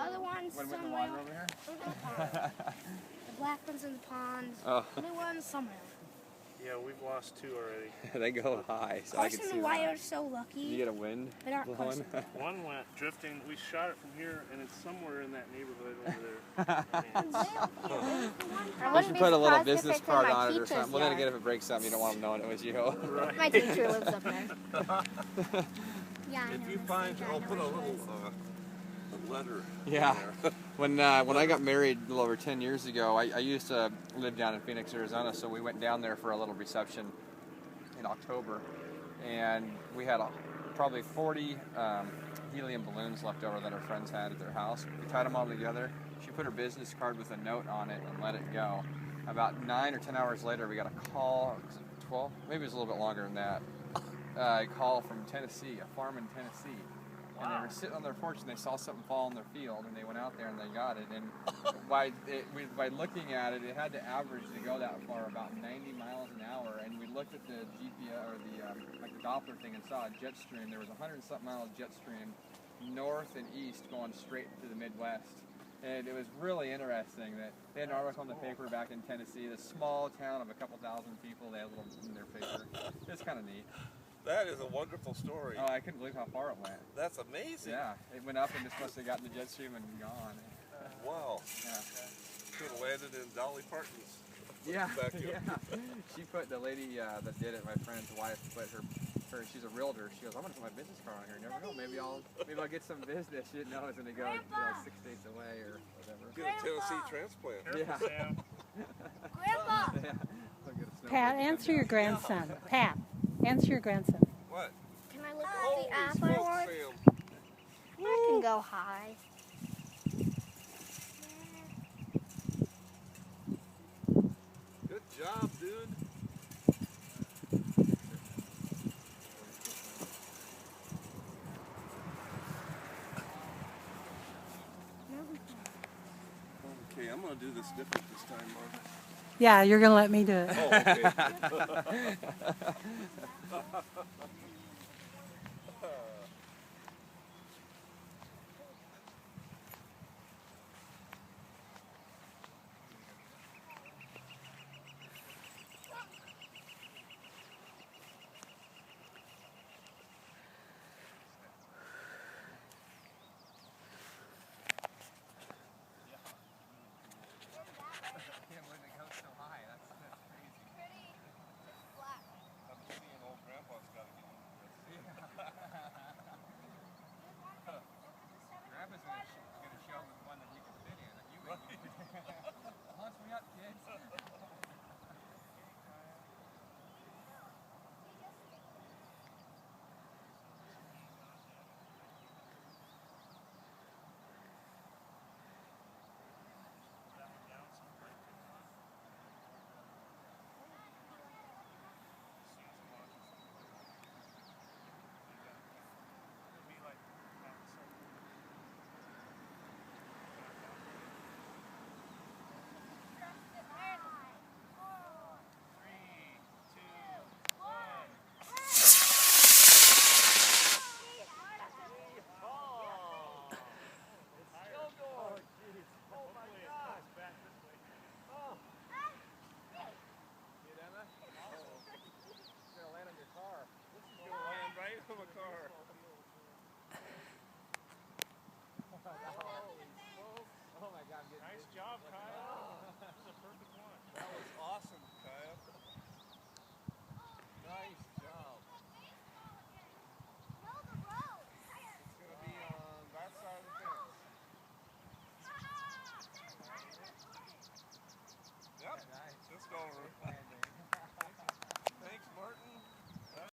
other one's What, with the somewhere. water over here? Over the pond. The black one's in the pond. Oh. The blue one's somewhere. Yeah, we've lost 2 already. They go high, so I can Carson see and Wyatt that. are so lucky. You get a wind They aren't blowing? Carson. One went drifting. We shot it from here, and it's somewhere in that neighborhood over there. I mean, You should put a little business card on it or something. Well, then again, if it breaks something, you don't want them knowing it was you. right. My teacher lives up there. Yeah, I know. If you find, I'll put a little letter. Yeah. When I got married a little over 10 years ago, I used to live down in Phoenix, Arizona, so we went down there for a little reception in October, and we had probably 40 helium balloons left over that our friends had at their house. We tied them all together. She put her business card with a note on it and let it go. About 9 or 10 hours later, we got a call. Was it 12? Maybe it was a little bit longer than that. A call from Tennessee, a farm in Tennessee. And they were sitting on their porch and they saw something fall in their field, and they went out there and they got it. And by looking at it, it had to average to go that far about 90 miles an hour. And we looked at the GPS or the Doppler thing and saw a jet stream. There was a 100-something mile jet stream north and east going straight to the Midwest. And it was really interesting that they had an article in the paper back in Tennessee, this small town of a couple thousand people. They had a little in their paper. It's kind of neat. That is a wonderful story. Oh, I couldn't believe how far it went. That's amazing. Yeah, it went up and just must have gotten the jet stream and gone. Wow. Yeah. Could have landed in Dolly Parton's Yeah, backyard. yeah. She put, the lady that did it, my friend's wife, put her, she's a realtor. She goes, I'm gonna put my business card on here. You never know, maybe I'll get some business. She didn't know it was gonna go 6 states away or whatever. Get a Tennessee transplant. Careful, Sam. Grandpa! Yeah. I'll get a snowbird Pat, to come answer your down. grandson. Pat, answer your grandson. What? Can I look Holy at the app I smokes, want? Sam. I can go high. Good job, dude. Okay, I'm going to do this different this time, Mark. Yeah, you're going to let me do it. Oh, okay.